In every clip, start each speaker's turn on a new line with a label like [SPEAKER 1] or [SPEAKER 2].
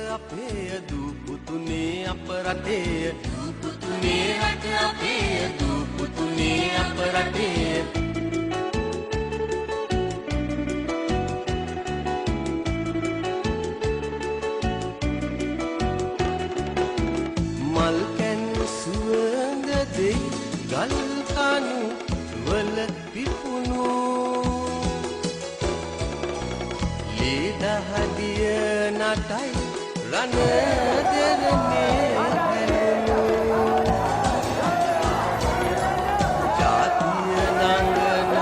[SPEAKER 1] අපේ දූ පුතුනේ අප රටේ දූ පුතුනේ රට අපේ දූ පුතුනේ අප රටේ මල් කැඳ සුවඳ දෙයි ගල් කණු වල පිපුණු ලේ දහදිය නටයි රණ දෙරනේ හැලුණු ජාතිය නංගන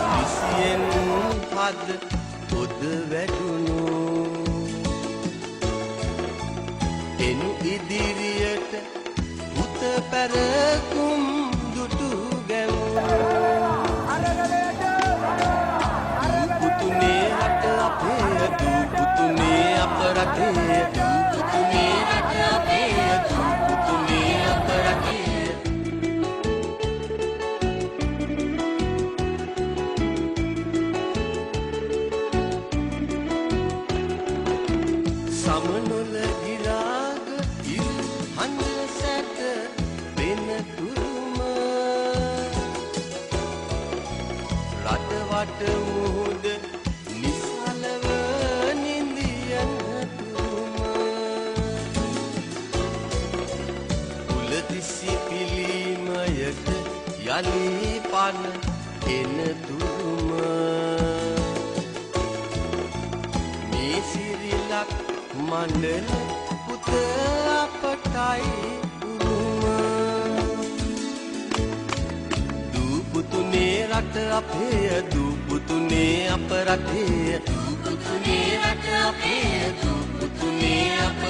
[SPEAKER 1] විසියෙන් පද පොද වැටුණු එනු ඉදිරියට පුත පැරකුම් දුටු පුතුනේ රට අපේ දූ පුතුනේ අප රටේ දූ පුතුනේ රට අපේ දූ පුතුනේ අප රටේ සමනොල ගිරාග ඉල් හඳ සැට වෙන තුරුම රටවට මුහුද නිසලව නින්දියන තුරුම කුලදිසි පිළිමයට යලි පන එන තුරුම මේ සිරිලක් මණ්ඩල පුත අපටයි උරුම දූ පුතුනේ රට අපේ දූ පුතුනේ අප රටේ දූ පුතුනේ රට අපේ දූ පුතුනේ අප